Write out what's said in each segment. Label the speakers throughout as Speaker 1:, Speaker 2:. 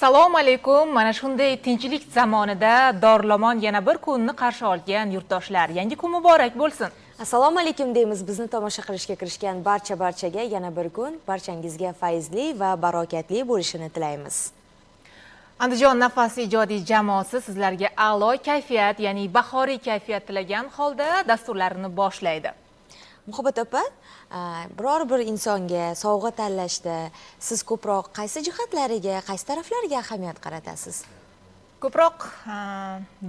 Speaker 1: Assalomu alaykum. Mana shunday tinchlik zamonida Dorlamon yana bir kunni qarshi olgan yurtdoshlar. Yangi kun muborak bo'lsin.
Speaker 2: Assalomu alaykum deymiz. Bizni tomosha qilishga kirishgan barchaga yana bir kun barchangizga fayzli va barokatli bo'lishini tilaymiz.
Speaker 1: Andijon nafas ijodiy jamoasi sizlarga a'lo kayfiyat, ya'ni bahoriy kayfiyat tilagan holda dasturlarini boshlaydi.
Speaker 2: Muhabbat opa, biror bir insonga sovg'a tanlashda siz ko'proq qaysi jihatlariga, qaysi taraflariga ahamiyat qaratasiz?
Speaker 1: Ko'proq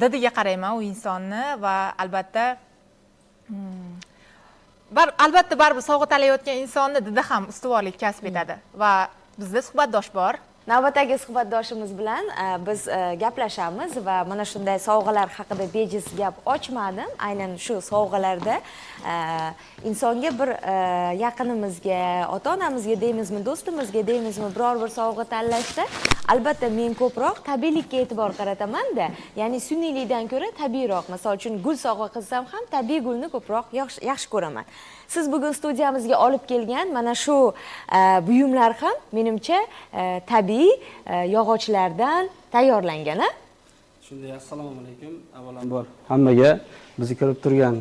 Speaker 1: didiga qarayman u insonni va albatta baribir sovg'a tanlayotgan insonni didi ham ustuvorlik kasb etadi va bizda suhbatdosh bor.
Speaker 2: Navbatdagi suhbatdoshimiz bilan biz gaplashamiz va mana shunday sovg'alar haqida bejiz gap ochmadim. Aynan shu sovg'alarda insonga bir yaqinimizga, ota-onamizga deymizmi, do'stimizga deymizmi, biror bir sovg'a tanlashda albatta men ko'proq tabiiylikka e'tibor qarataman-da. Ya'ni sunniylikdan ko'ra tabiiyroq. Misol uchun gul sovg'a qilsam ham tabiiy gulni ko'proq yaxshi ko'raman. Siz bugun studiyamizga olib kelgan mana shu buyumlar ham menimcha tabiiy yog'ochlardan tayyorlangan, a?
Speaker 3: Shunday, assalomu alaykum. Avvalambor hammaga, bizni ko'rib turgan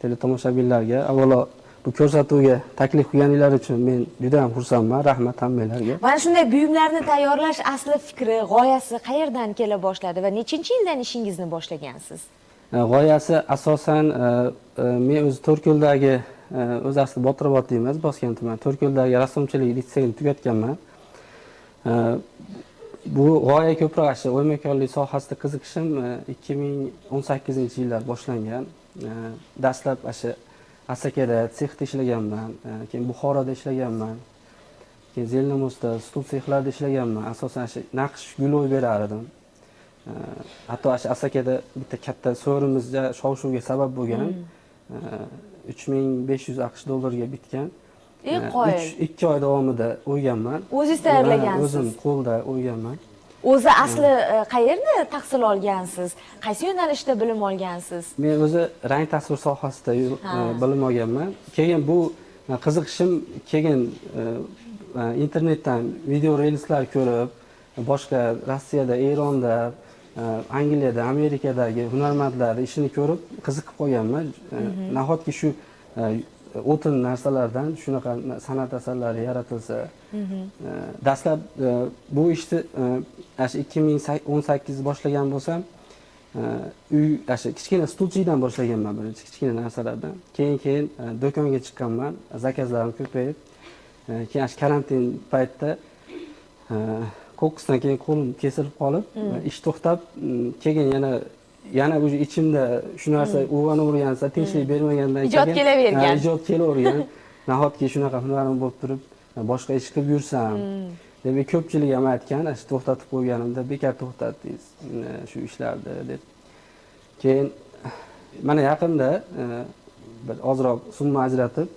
Speaker 3: teletomoshabinlarga, avvalo bu ko'rsatuvga taklif qilganinglar uchun men juda ham xursandman. Rahmat hammanglarga.
Speaker 2: Mana shunday buyumlarni tayyorlash asli fikri, g'oyasi qayerdan kela boshladi va nechinchi yildan ishingizni boshlagansiz?
Speaker 3: G'oyasi asosan men o'zi To'rtko'ldagi o'z asli Botirobod deymiz, Bosgan tuman. To'rtko'ldagi rassomchilik litseyini tugatganman. Bu g'oya ko'proq shu o'ymakorlik sohasida qiziqishim 2018-yillar boshlangan. Dastlab shu Asakada sexda ishlaganman, keyin Buxoroda ishlaganman. Keyin Zelnomosda stul sexlarida ishlaganman. Asosan shu naqsh gulov berar edim. Hatto Asakada bitta katta so'rimizda shov-shuvga sabab bo'lgan 3500 AQSh dollarga bitgan. 2 oy davomida o'yganman.
Speaker 2: O'zingiz tayyorlagansiz?
Speaker 3: O'zim qo'lda o'yganman.
Speaker 2: O'zi asli qayerda tahsil olgansiz? Qaysi yo'nalishda bilim olgansiz?
Speaker 3: Men o'zi rang tasvir sohasida bilim olganman. Keyin bu qiziqishim internetdan video reelslar ko'rib, boshqa Rossiyada, Eronda, Angliyada, Amerikadagi hunarmandlar ishini ko'rib qiziqib qolganman. Nahotki shu o'tin narsalardan shunaqa san'at asarlari yaratilsa. Dastlab bu ishni 2018 boshlagan bo'lsam, kichkina stulchidan boshlaganman, birinchi kichkina narsalardan. Keyin do'konga chiqqanman, zakazlarim ko'payib, keyin karantin paytida ko'ksdan keyin qo'lim kesilib qolib, ish to'xtab, keyin yana o'sha ichimda shu narsa uyg'onavergansa, tinchlik bermagandan keyin
Speaker 2: ijod kelavergan.
Speaker 3: Ijod kelavergan. Nahotki shunaqa hunarim bo'lib turib, boshqa ish qilib yursam deb ko'pchilik ham aytgan, to'xtatib qo'yganimda bekor to'xtatdingiz shu ishlarni deb. Keyin mana yaqinda bir ozroq summa ajratib,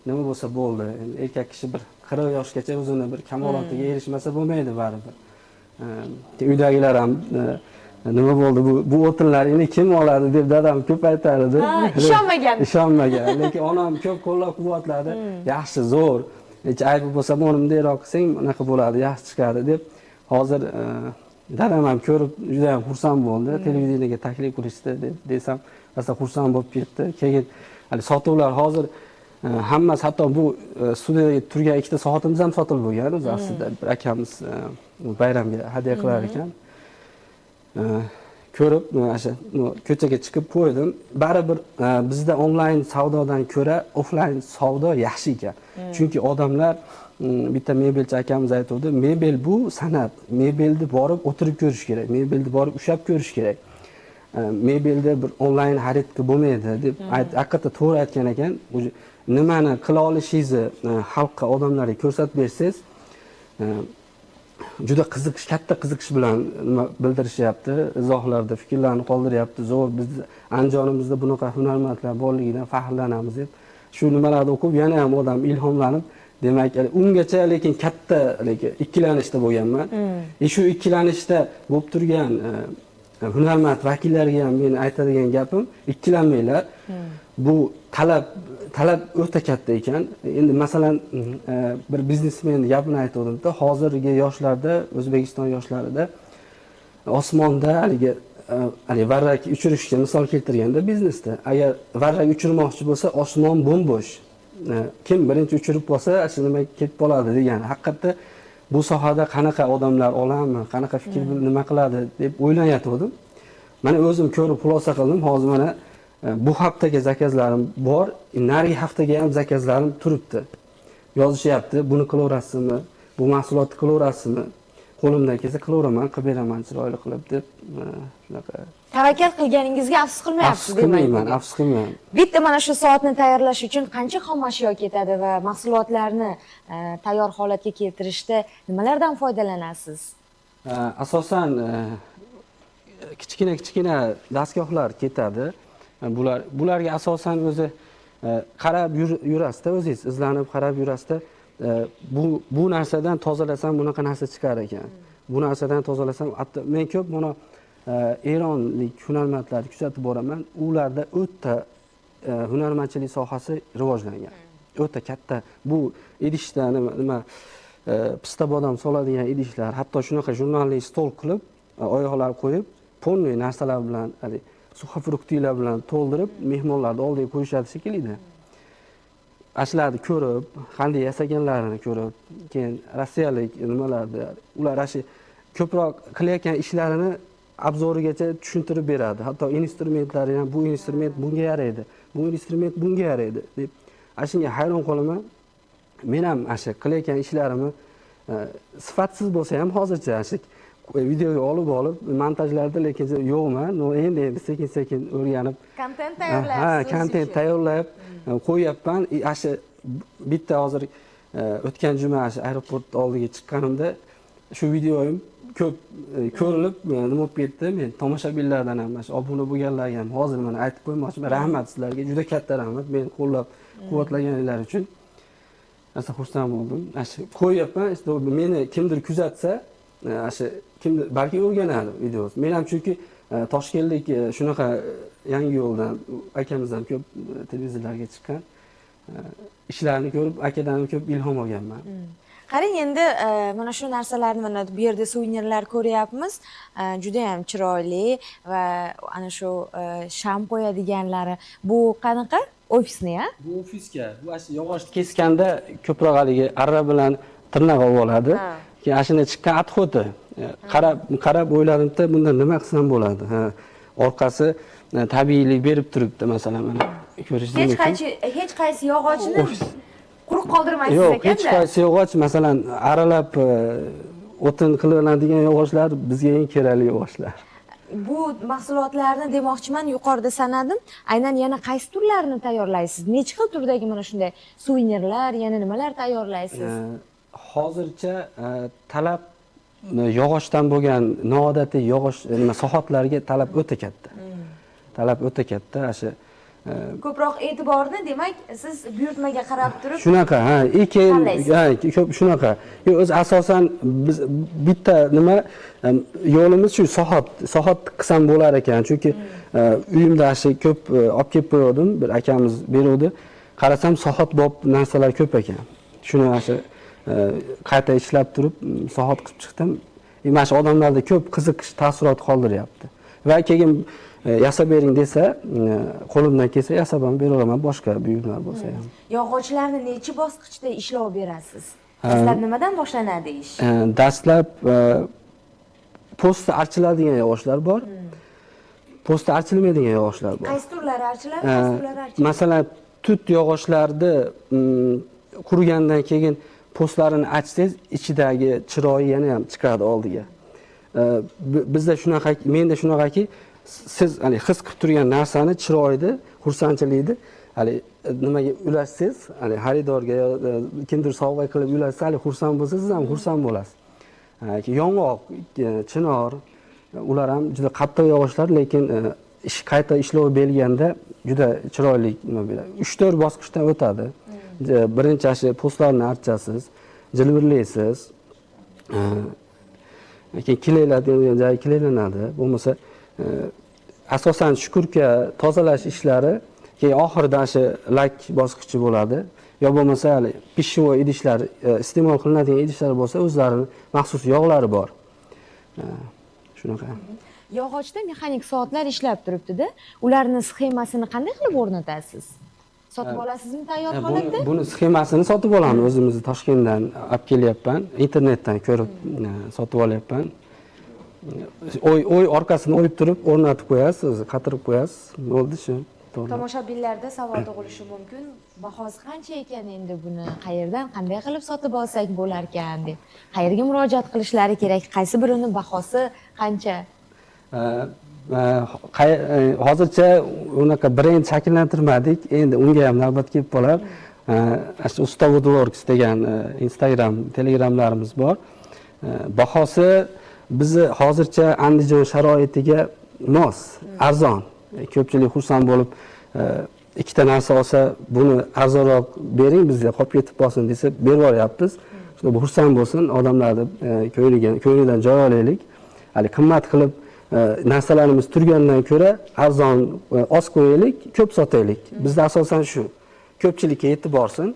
Speaker 3: nima bo'lsa bo'ldi. Erkak kishi bir 40 yoshgacha o'zini bir kamolotiga erishmasa bo'lmaydi baribir. Uydagilar ham nima bo'ldi bu o'tinlarni kim oladi deb dadam ko'p aytardi. Ishonmagan. Lekin onam ko'p qo'llab-quvvatladi. Yaxshi, zo'r. Hech aybi bo'lsa monimdayroq qilsang, unaqa bo'ladi, yaxshi chiqadi deb. Hozir dadam ham ko'rib juda ham xursand bo'ldi. Televideniyega taklif qilishdi desam, aslida xursand bo'lib ketdi. Keyin sotuvlar hozir hammasi, hatto bu studiyada turgan ikkita soatimiz ham sotilib bo'lgan. O'zi aslida bir akamiz bayramga hadya qilar ekan. Ko'rib, ko'chaga chiqib qo'ydim. Baribir bizda onlayn savdodan ko'ra offlayn savdo yaxshi ekan. Chunki odamlar, bitta mebelchi akamiz aytuvdi, mebel bu san'at. Mebelni borib o'tirib ko'rish kerak, mebelni borib ushlab ko'rish kerak. Mebelda bir onlayn xarid bo'lmaydi deb haqiqatda to'g'ri aytgan ekan. Nimani qila olishingizni xalqqa, odamlarga ko'rsatib bersangiz, juda katta qiziqish bilan bildirishyapti, izohlarda fikrlarni qoldiryapti. Zo'r, biz Andijonimizda bunaqa hunarmandlar borligidan faxrlanamiz deb. Shu nimalarni o'qib yana ham odam ilhomlanib, demak, ungacha lekin katta ikkilanishda bo'lganman. Shu ikkilanishda bo'lib turgan hunarmand vakillariga ham men aytadigan gapim, ikkilanmanglar. Bu talab o'ta katta ekan. Endi masalan bir biznesmen gapini aytuvdim-da, hozirgi yoshlarda, O'zbekiston yoshlarida osmonda haligi varrak uchirishga misol keltirganda biznesda, agar varrak uchirmoqchi bo'lsa, osmon bo'm-bo'sh. Kim birinchi uchirib bo'lsa, shu nima ketib qoladi degan. Haqiqatda bu sohada qanaqa odamlar olammi, qanaqa fikr nima qiladi deb o'ylayotgandim. Mana o'zim ko'rib xulosa qildim. Hozir mana bu haftaga zakazlarim bor, narigi haftaga ham zakazlarim turibdi. Yozishyapti, buni qilaverasizmi, bu mahsulotni qilaverasizmi? Qo'limdan kelsa qilaveraman, qilib beraman chiroyli qilib deb shunaqa.
Speaker 2: Tavakkal qilganingizga afsus qilmayapsiz demak.
Speaker 3: Afsus qilmayman.
Speaker 2: Bitta mana shu soatni tayyorlash uchun qancha xom ashyo ketadi va mahsulotlarni tayyor holatga keltirishda nimalardan foydalanasiz?
Speaker 3: Asosan kichkina dastgohlar ketadi. Bularga asosan o'zi qarab yurasizda, o'zingiz izlanib qarab yurasizda, bu narsadan tozalasam bunaqa narsa chiqar ekan. Bu narsadan tozalasam, hatto men ko'p buni Eronlik hunarmandlarni kuzatib boraman. Ularda o'ta hunarmandchilik sohasi rivojlangan. O'ta katta. Bu idishda nima pista bodom soladigan idishlar, hatto shunaqa jurnalli stol qilib, oyoqlar qo'yib, polniy narsalar bilan, suxofruktiylar bilan to'ldirib, mehmonlarni oldiga qo'yishadi shekilli. Ashlarni ko'rib, qanday yasaganlarini ko'rib, keyin rossiyalik nimalarda ular ashi ko'proq qilayotgan ishlarini obzorigacha tushuntirib beradi. Hatto instrumentlari ham bu instrument bunga yaraydi, bu instrument bunga yaraydi deb. Shunga hayron qolaman. Men ham ashi qilayotgan ishlarimni sifatsiz bo'lsa ham hozircha ashi videoga olib montajlarda lekin yo'qman. Endi sekin o'rganib
Speaker 2: kontent tayyorlayapsiz.
Speaker 3: Kontent tayyorlab qo'yapman. Ashi bitta hozir o'tgan juma aeroport oldiga chiqqanimda shu videoyim ko'p ko'rilib nima bo'lib ketdi. Men tomoshabinlardan ham, obuna bo'lganlarga ham hozir mana aytib qo'ymoqchiman. Rahmat sizlarga, juda katta rahmat meni qo'llab-quvvatlaganinglar uchun. Asa xursand bo'ldim. Qo'yapman, meni kimdir kuzatsa, kimdir balki o'rganadi videosi. Men ham chunki Toshkentlik shunaqa yangi yo'ldan akamiz ham ko'p televizorlarga chiqqan ishlarni ko'rib, akadan ham ko'p ilhom olganman.
Speaker 2: Qarang, endi mana shu narsalarni mana bu yerda suvenirlar ko'ryapmiz. Juda ham chiroyli va ana shu sham qo'yadiganlari. Bu qanaqa? Ofisni, ha?
Speaker 3: Bu ofisga, bu yog'ochni keskanda ko'proq haligi arra bilan tirnoq olib oladi. Keyin ashuna chiqqan atxoti. Qarab o'yladimda, bunda nima qilsam bo'ladi? Orqasi tabiiylik berib turibdi, masalan, mana ko'rishingiz mumkin.
Speaker 2: Hech qaysi yog'ochni quruq qoldirmaysiz ekanda.
Speaker 3: Yo'q, hech qaysi yog'och, masalan, aralab o'tin qilinadigan yog'ochlar bizga eng kerakli yog'ochlar.
Speaker 2: Bu mahsulotlarni demoqchiman, yuqorida sanadim. Aynan yana qaysi turlarini tayyorlaysiz? Necha xil turdagi mana shunday suvenirlar, yana nimalar tayyorlaysiz?
Speaker 3: Hozircha talab yog'ochdan bo'lgan noodatiy yog'och sohotlarga talab o'ta katta. Talab o'ta katta.
Speaker 2: Ko'proq e'tiborni demak siz buyurtmaga qarab turib
Speaker 3: shunaqa, ko'p shunaqa. O'z asosan biz bitta nima yo'limiz shu sohot qilsam bo'lar ekan. Chunki uyimda ko'p olib kelib qo'ydim, bir akamiz beruvdi. Qarasam sohot bob narsalar ko'p ekan. Shuni qayta ishlab turib sohot qilib chiqdim. Mana shu odamlarda ko'p qiziqish, taassurot qoldiryapti. Va keyin yasab bering desa, qo'limdan kelsa yasab ham beraman, boshqa buyurtmalar bo'lsa ham.
Speaker 2: Yog'ochlarni necha bosqichda ishlov berasiz? Dastlab nimadan boshlanadi ish?
Speaker 3: Dastlab posta archiladigan yog'ochlar bor. Posta archilmaydigan yog'ochlar bor.
Speaker 2: Qaysi turlari archiladi, qaysi turlari archiladi?
Speaker 3: Masalan, tut yog'ochlarni qurigandan keyin postlarini ochsangiz, ichidagi chiroyi yana ham chiqadi oldiga. Bizda shunaqa, menda shunaqaki, siz his qilib turgan narsani, chiroyni, xursandchilikni nimaga ulashsangiz, xaridorga kimdir sovg'a qilib ulashsa, xursand bo'lsa, siz ham xursand bo'lasiz. Yong'oq, chinor, ular ham juda qattiq yog'ochlar, lekin qayta ishlov berilganda juda chiroyli nima beradi. 3-4 bosqichdan o'tadi. Birinchi postlarni archasiz, jilvirlaysiz. Keyin kilaylanadi, bo'lmasa asosan shukurka tozalash ishlari, keyin oxirida shu lak bosqichi bo'ladi. Yo bo'lmasa hali pishvoy idishlar, iste'mol qilinadigan idishlar bo'lsa, o'zlarining maxsus yog'lari bor. Shunaqa.
Speaker 2: Yog'ochda mexanik soatlar ishlab turibdi-da. Ularni sxemasini qanday qilib o'rnatasiz? Sotib olasizmi tayyor holatda?
Speaker 3: Buni sxemasini sotib olamiz, o'zimizni Toshkentdan olib kelyapman, internetdan ko'rib sotib olyapman. Oy orqasini o'yib turib o'rnatib qo'yasiz, o'zi qatirib qo'yasiz. Bo'ldi shu.
Speaker 2: Tomoshabinlarda savol tug'ilishi mumkin. Bahosi qancha ekan endi buni? Qayerdan, qanday qilib sotib olsak bo'lar ekan deb. Qayerga murojaat qilishlari kerak? Qaysi birini bahosi qancha?
Speaker 3: Hozircha unaqa brend shakllantirmadik. Endi unga ham navbat kelib qolar. Usta Woodworks degan Instagram, Telegramlarimiz bor. Bahosi bizni hozircha Andijon sharoitiga mos, arzon. Ko'pchilik xursand bo'lib, ikkita narsa olsa, buni arzonroq bering, bizga qolib ketib qolsin desa, berib yuboryapmiz. Shunda xursand bo'lsin, odamlarni ko'nglidan joy olaylik. Hali qimmat qilib narsalarimiz turgandan ko'ra arzon oz qo'yaylik, ko'p sotaylik. Bizda asosan shu. Ko'pchilikka yetib borsin.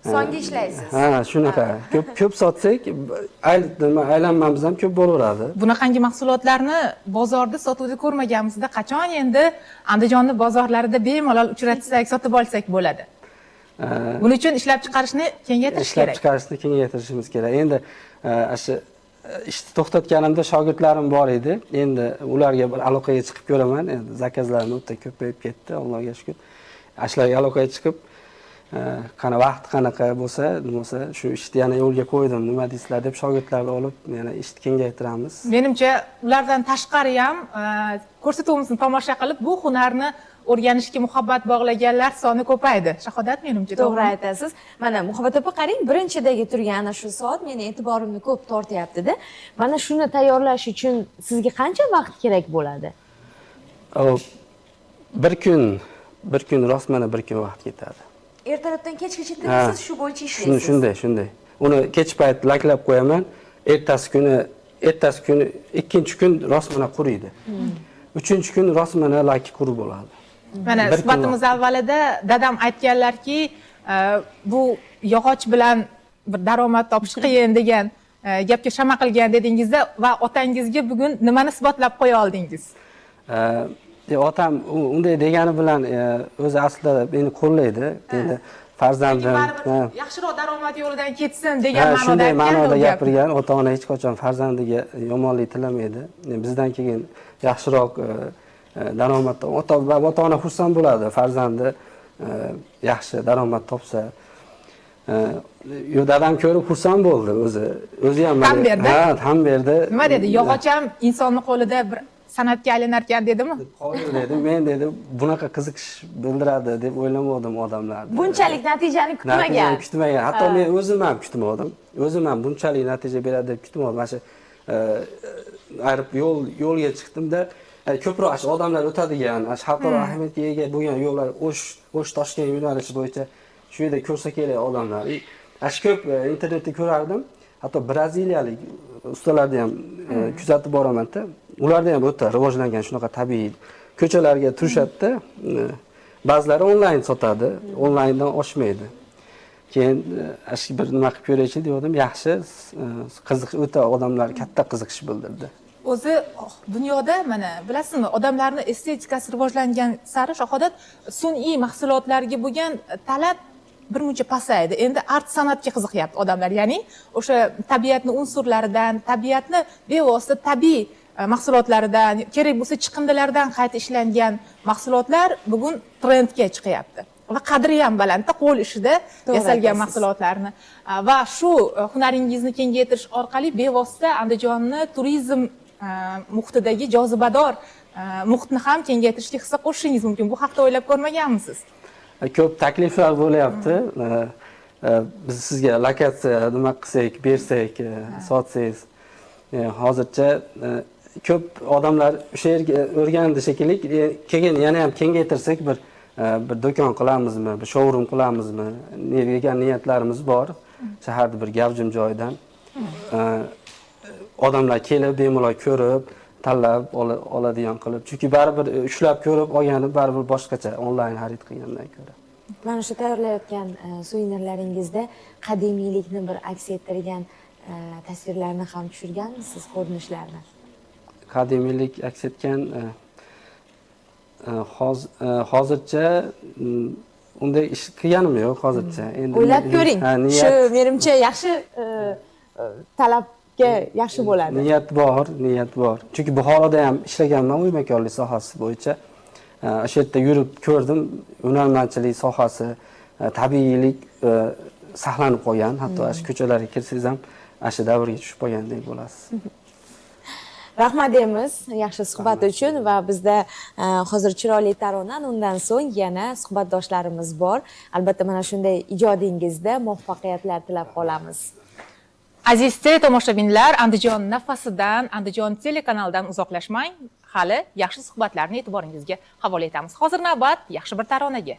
Speaker 2: Songa ishlaysiz.
Speaker 3: Ha, shunaqa. Ko'p sotsak, aylanmamiz ham ko'p bo'laveradi.
Speaker 1: Bunaqangi mahsulotlarni bozorda sotuvda ko'rmaganmizda qachon endi Andijonning bozorlarida bemalol uchratsak, sotib olsak bo'ladi. Buning uchun ishlab chiqarishni kengaytirish kerak.
Speaker 3: Ishlab chiqarishni kengaytirishimiz kerak. Endi shu ishni to'xtatganimda shogirdlarim bor edi. Endi ularga bir aloqaga chiqib ko'raman. Endi zakazlarim o'ta ko'payib ketdi, Allohga shukr. Ashlarga aloqaga chiqib qana vaqt qanaqa bo'lsa, shu ishni yana yo'lga qo'ydim, nima deysizlar deb shogirdlarni olib, yana ishni kengaytiramiz.
Speaker 1: Menimcha, ulardan tashqari ham ko'rsatuvimizni tomosha qilib, bu hunarni o'rganishga muhabbat bog'laganlar soni ko'paydi. Shahodat, menimcha,
Speaker 2: to'g'ri aytasiz. Mana Muhabbat opa, qarang, birinchidagi turgan ana shu soat meni e'tiborimni ko'p tortyapti-da. Mana shuni tayyorlash uchun sizga qancha vaqt kerak bo'ladi?
Speaker 3: Bir kun rostmana bir kun vaqt ketadi.
Speaker 2: Ertalabdan kechgacha siz shu bo'yicha ishlaysiz.
Speaker 3: Shunday. Uni kech payt laklab qo'yaman. Ertasi kuni ikkinchi kun rostmana quriydi. Uchinchi kun rostmana laki qurib bo'ladi.
Speaker 1: Mana suhbatimiz avvalida dadam aytganlarki, bu yog'och bilan bir daromad topish qiyin degan gapga shama qilgan dedingizda va otangizga bugun nimani isbotlab qo'ya oldingiz?
Speaker 3: Otam unday degani bilan o'zi aslida meni qo'llaydi. Endi farzandim
Speaker 1: yaxshiroq daromad yo'lidan ketsin degan ma'noda
Speaker 3: shunday ma'noda gapirgan. Ota-ona hech qachon farzandiga yomonlik tilamaydi. Bizdan keyin yaxshiroq daromad, ota-ona xursand bo'ladi farzandi yaxshi daromad topsa. Dadam ko'rib xursand bo'ldi o'zi ham ham berdi.
Speaker 1: Nima dedi? Yog'och ham insonning qo'lida bir san'atga aylanar ekan dedimi?
Speaker 3: Qo'ying dedim. Men dedi, bunaqa qiziqish bildiradi deb o'ylamadim odamlar.
Speaker 2: Bunchalik natijani kutmagan.
Speaker 3: Hatto men o'zim ham kutmadim. O'zim ham bunchalik natija beradi deb kutmadim. Mana shu yo'lga chiqdimda ko'proq odamlar o'tadigan, xalqaro ahamiyatga ega bo'lgan yo'llar O'sh Toshkent yo'nalishi bo'yicha shu yerda ko'rsa kerak odamlar. Ko'p internetda ko'rardim. Hatto braziliyalik ustalarni ham kuzatib boraman-da. Ularda ham o'ta rivojlangan shunaqa tabiiy ko'chalarga turishadi-da. Ba'zilari onlayn sotadi, onlayndan oshmaydi. Keyin bir nima qilib ko'raychi dedim, yaxshi, qiziq, o'ta odamlar katta qiziqish bildirdi.
Speaker 1: O'zi dunyoda mana bilasizmi, odamlarning estetikasi rivojlangan sari Shahodat sun'iy mahsulotlarga bo'lgan talab birmuncha pasaydi. Endi art san'atga qiziqyapti odamlar, ya'ni o'sha tabiatni unsurlaridan, tabiatni bevosita tabiiy mahsulotlaridan, kerak bo'lsa chiqindilardan qayta ishlangan mahsulotlar bugun trendga chiqyapti. Va qadri ham balandda, qo'l ishida yasalgan mahsulotlarni va shu hunaringizni kengaytirish orqali bevosita Andijonni turizm muhitidagi jozibador muhitni ham kengaytirishga hissa qo'shishingiz mumkin. Bu haqda o'ylab ko'rmaganmisiz?
Speaker 3: Ko'p takliflar bo'lyapti. Biz sizga lokatsiya nima qilsak, bersak, sotsangiz. Hozircha ko'p odamlar o'sha yerga o'rgandi shekilli, keyin yana ham kengaytirsak bir do'kon qilamizmi, bir showroom qilamizmi degan niyatlarimiz bor. Shaharda bir gavjum joydan odamlar kelib, bemalol ko'rib, tanlab oladigan qilib. Chunki baribir ushlab ko'rib olgani baribir boshqacha onlayn xarid qilgandan ko'ra.
Speaker 2: Mana shu tayyorlayotgan suvenirlaringizda qadimiylikni bir aks ettirgan tasvirlarni ham tushirganmisiz, ko'rinishlarni?
Speaker 3: Qadimiylik aks etgan hozircha unday ish qilganim yo'q hozircha. Endi
Speaker 2: O'ylab ko'ring.
Speaker 3: Ha,
Speaker 2: Shu menimcha yaxshi talabga yaxshi bo'ladi.
Speaker 3: Niyat bor. Chunki Buxoroda ham ishlaganman o'ymakorlik sohasi bo'yicha. O'sha yerda yurib ko'rdim, hunarmandchilik sohasi, tabiiylik saqlanib qolgan. Hatto shu ko'chalarga kirsangiz ham shu davrga tushib qolgandek bo'lasiz.
Speaker 2: Rahmat deymiz yaxshi suhbat uchun va bizda hozir chiroyli taronan, undan so'ng yana suhbatdoshlarimiz bor. Albatta mana shunday ijodingizda muvaffaqiyatlar tilab qolamiz.
Speaker 1: Aziz teletomoshabinlar, Andijon nafasidan, Andijon telekanalidan uzoqlashmang. Hali yaxshi suhbatlarni e'tiboringizga havola etamiz. Hozir navbat yaxshi bir taronaga.